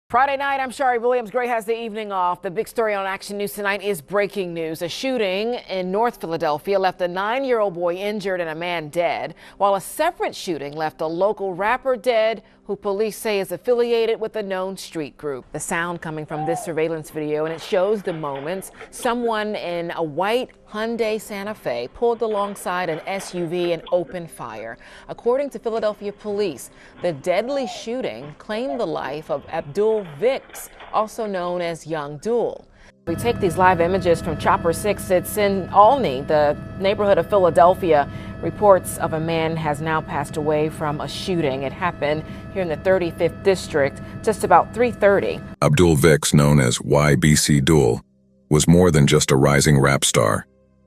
Friday night, I'm Shari Williams. Gray has the evening off. The big story on Action News tonight is breaking news. A shooting in North Philadelphia left a 9-year-old boy injured and a man dead, while a separate shooting left a local rapper dead who police say is affiliated with a known street group. The sound coming from this surveillance video, and it shows the moments someone in a white Hyundai Santa Fe pulled alongside an SUV and opened fire. According to Philadelphia police, the deadly shooting claimed the life of Abdul Vicks, also known as Young Dul. We take these live images from Chopper 6. It's in Olney, the neighborhood of Philadelphia. Reports of a man has now passed away from a shooting. It happened here in the 35th district just about 3:30. Abdul Vicks, known as YBC Dul, was more than just a rising rap star.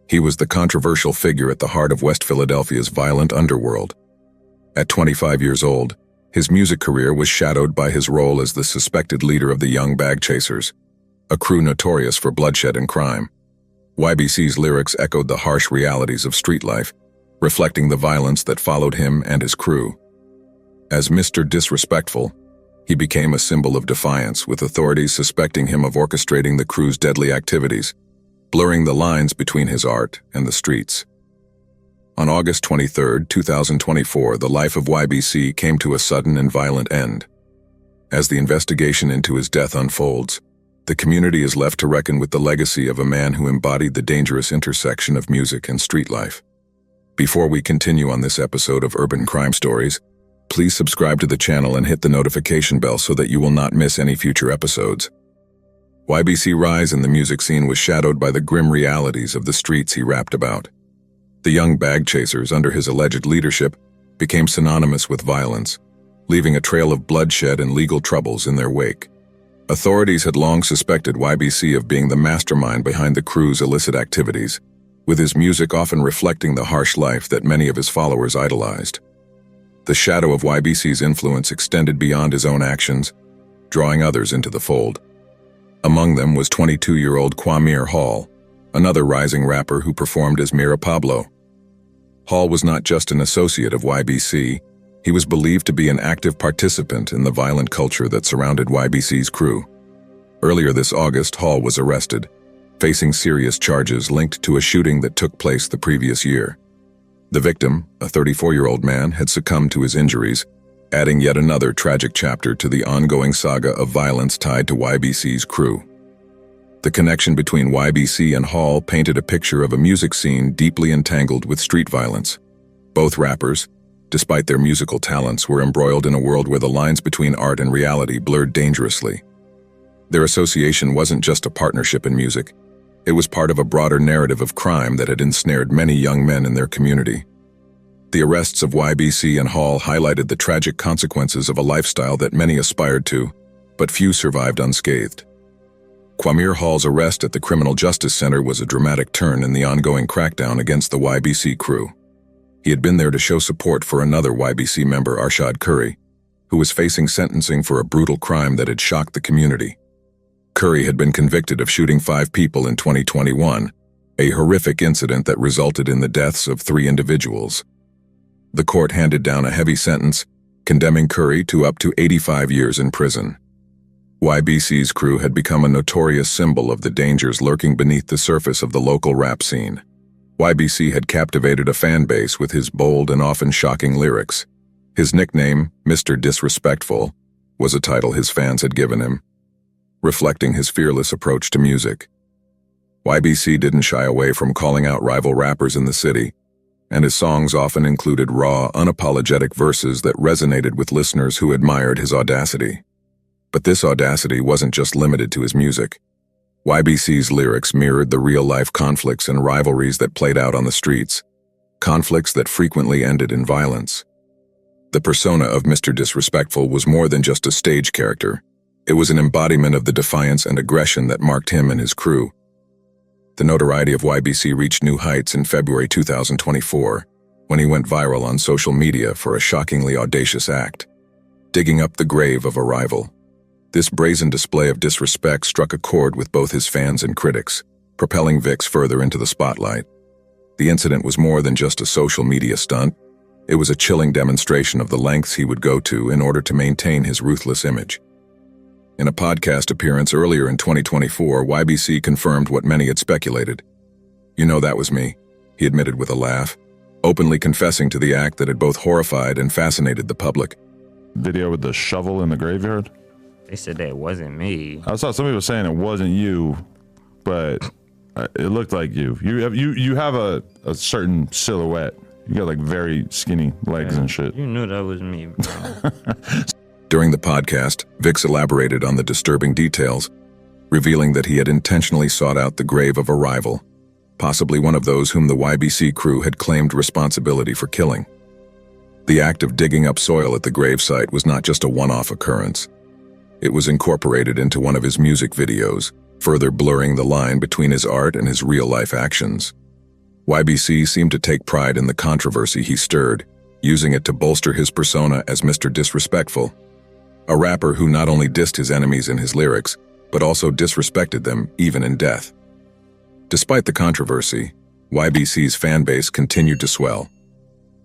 He was the controversial figure at the heart of West Philadelphia's violent underworld. At 25 years old, his music career was shadowed by his role as the suspected leader of the Young Bag Chasers, a crew notorious for bloodshed and crime. YBC's lyrics echoed the harsh realities of street life, reflecting the violence that followed him and his crew. As Mr. Disrespectful, he became a symbol of defiance, with authorities suspecting him of orchestrating the crew's deadly activities, blurring the lines between his art and the streets. On August 23, 2024, the life of YBC came to a sudden and violent end. As the investigation into his death unfolds, the community is left to reckon with the legacy of a man who embodied the dangerous intersection of music and street life. Before we continue on this episode of Urban Crime Stories, please subscribe to the channel and hit the notification bell so that you will not miss any future episodes. YBC's rise in the music scene was shadowed by the grim realities of the streets he rapped about. The Young Bag Chasers, under his alleged leadership, became synonymous with violence, leaving a trail of bloodshed and legal troubles in their wake. Authorities had long suspected YBC of being the mastermind behind the crew's illicit activities, with his music often reflecting the harsh life that many of his followers idolized. The shadow of YBC's influence extended beyond his own actions, drawing others into the fold. Among them was 22-year-old Kwame Hall, another rising rapper who performed as Mira Pablo. Hall was not just an associate of YBC, he was believed to be an active participant in the violent culture that surrounded YBC's crew. Earlier this August, Hall was arrested, facing serious charges linked to a shooting that took place the previous year. The victim, a 34-year-old man, had succumbed to his injuries, adding yet another tragic chapter to the ongoing saga of violence tied to YBC's crew. The connection between YBC and Hall painted a picture of a music scene deeply entangled with street violence. Both rappers, despite their musical talents, were embroiled in a world where the lines between art and reality blurred dangerously. Their association wasn't just a partnership in music, it was part of a broader narrative of crime that had ensnared many young men in their community. The arrests of YBC and Hall highlighted the tragic consequences of a lifestyle that many aspired to, but few survived unscathed. Kwame Hall's arrest at the Criminal Justice Center was a dramatic turn in the ongoing crackdown against the YBC crew. He had been there to show support for another YBC member, Arshad Curry, who was facing sentencing for a brutal crime that had shocked the community. Curry had been convicted of shooting 5 people in 2021, a horrific incident that resulted in the deaths of 3 individuals. The court handed down a heavy sentence, condemning Curry to up to 85 years in prison. YBC's crew had become a notorious symbol of the dangers lurking beneath the surface of the local rap scene. YBC had captivated a fan base with his bold and often shocking lyrics. His nickname, Mr. Disrespectful, was a title his fans had given him, reflecting his fearless approach to music. YBC didn't shy away from calling out rival rappers in the city, and his songs often included raw, unapologetic verses that resonated with listeners who admired his audacity. But this audacity wasn't just limited to his music. YBC's lyrics mirrored the real-life conflicts and rivalries that played out on the streets, conflicts that frequently ended in violence. The persona of Mr. Disrespectful was more than just a stage character. It was an embodiment of the defiance and aggression that marked him and his crew. The notoriety of YBC reached new heights in February 2024, when he went viral on social media for a shockingly audacious act, digging up the grave of a rival. This brazen display of disrespect struck a chord with both his fans and critics, propelling Vicks further into the spotlight. The incident was more than just a social media stunt. It was a chilling demonstration of the lengths he would go to in order to maintain his ruthless image. In a podcast appearance earlier in 2024, YBC confirmed what many had speculated. "You know, that was me," he admitted with a laugh, openly confessing to the act that had both horrified and fascinated the public. Video with the shovel in the graveyard? They said that it wasn't me. I saw some people saying it wasn't you, but it looked like you. You have a certain silhouette. You got like very skinny legs and shit. You knew that was me, bro. During the podcast, Vicks elaborated on the disturbing details, revealing that he had intentionally sought out the grave of a rival, possibly one of those whom the YBC crew had claimed responsibility for killing. The act of digging up soil at the gravesite was not just a one-off occurrence. It was incorporated into one of his music videos, further blurring the line between his art and his real-life actions. YBC seemed to take pride in the controversy he stirred, using it to bolster his persona as Mr. Disrespectful, a rapper who not only dissed his enemies in his lyrics, but also disrespected them even in death. Despite the controversy, YBC's fanbase continued to swell.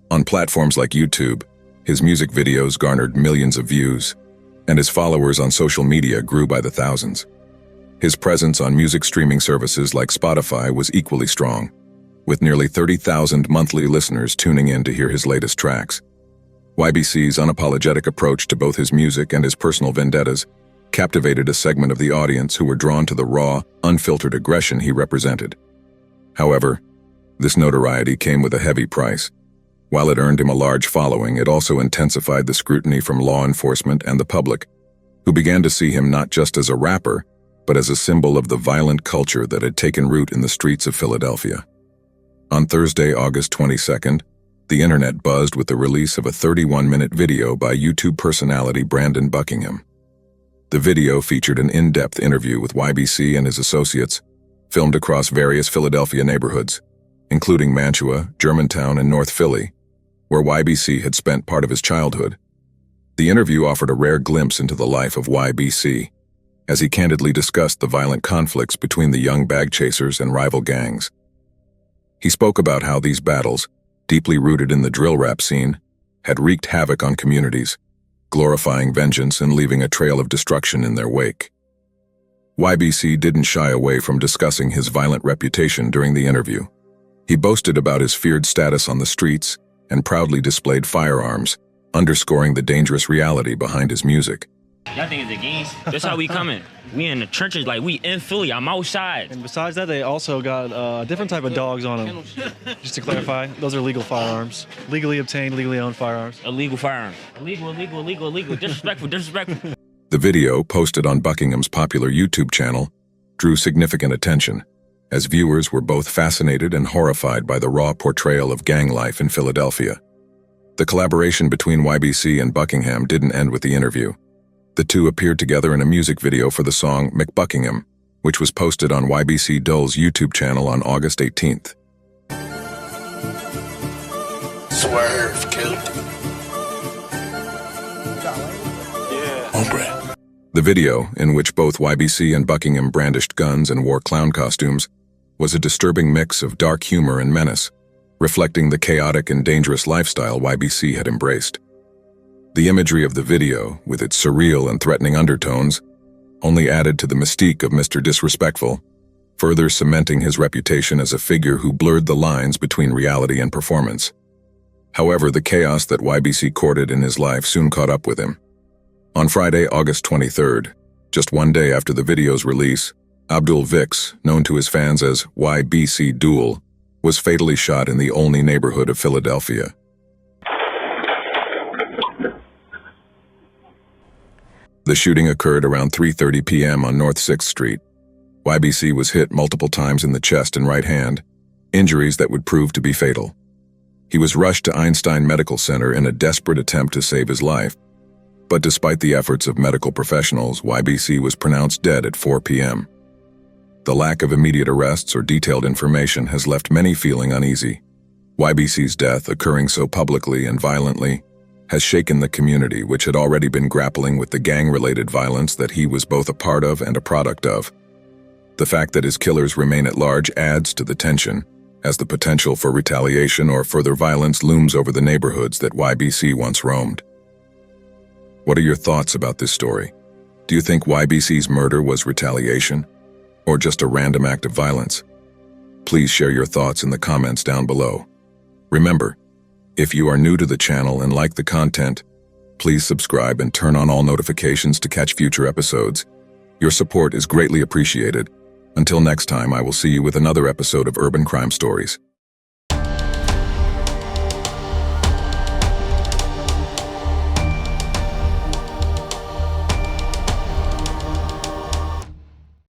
On platforms like YouTube, his music videos garnered millions of views, and his followers on social media grew by the thousands. His presence on music streaming services like Spotify was equally strong, with nearly 30,000 monthly listeners tuning in to hear his latest tracks. YBC's unapologetic approach to both his music and his personal vendettas captivated a segment of the audience who were drawn to the raw, unfiltered aggression he represented. However, this notoriety came with a heavy price. While it earned him a large following, it also intensified the scrutiny from law enforcement and the public, who began to see him not just as a rapper, but as a symbol of the violent culture that had taken root in the streets of Philadelphia. On Thursday, August 22nd, the internet buzzed with the release of a 31-minute video by YouTube personality Brandon Buckingham. The video featured an in-depth interview with YBC and his associates, filmed across various Philadelphia neighborhoods, including Mantua, Germantown, and North Philly, where YBC had spent part of his childhood. The interview offered a rare glimpse into the life of YBC, as he candidly discussed the violent conflicts between the young bag chasers and rival gangs. He spoke about how these battles, deeply rooted in the drill rap scene, had wreaked havoc on communities, glorifying vengeance and leaving a trail of destruction in their wake. YBC didn't shy away from discussing his violent reputation during the interview. He boasted about his feared status on the streets and proudly displayed firearms, underscoring the dangerous reality behind his music. Y'all think it's a game? That's how we coming. We in the trenches, like we in Philly. I'm outside. And besides that, they also got a different type of dogs on them. Just to clarify, those are legal firearms. Legally obtained, legally owned firearms. Illegal firearm. Illegal. Disrespectful. The video, posted on Buckingham's popular YouTube channel, drew significant attention, as viewers were both fascinated and horrified by the raw portrayal of gang life in Philadelphia. The collaboration between YBC and Buckingham didn't end with the interview. The two appeared together in a music video for the song McBuckingham, which was posted on YBC Dul's YouTube channel on August 18th. Swerve, killed. Hombre. The video, in which both YBC and Buckingham brandished guns and wore clown costumes, was a disturbing mix of dark humor and menace, reflecting the chaotic and dangerous lifestyle YBC had embraced. The imagery of the video, with its surreal and threatening undertones, only added to the mystique of Mr. Disrespectful, further cementing his reputation as a figure who blurred the lines between reality and performance. However, the chaos that YBC courted in his life soon caught up with him. On Friday, August 23rd, just one day after the video's release, Abdul Vicks, known to his fans as YBC Dul, was fatally shot in the Olney neighborhood of Philadelphia. The shooting occurred around 3:30 p.m. on North 6th Street. YBC was hit multiple times in the chest and right hand, injuries that would prove to be fatal. He was rushed to Einstein Medical Center in a desperate attempt to save his life, but despite the efforts of medical professionals, YBC was pronounced dead at 4 p.m. The lack of immediate arrests or detailed information has left many feeling uneasy. YBC's death, occurring so publicly and violently, has shaken the community, which had already been grappling with the gang-related violence that he was both a part of and a product of. The fact that his killers remain at large adds to the tension, as the potential for retaliation or further violence looms over the neighborhoods that YBC once roamed. What are your thoughts about this story? Do you think YBC's murder was retaliation, or just a random act of violence? Please share your thoughts in the comments down below. Remember, if you are new to the channel and like the content, please subscribe and turn on all notifications to catch future episodes. Your support is greatly appreciated. Until next time, I will see you with another episode of Urban Crime Stories.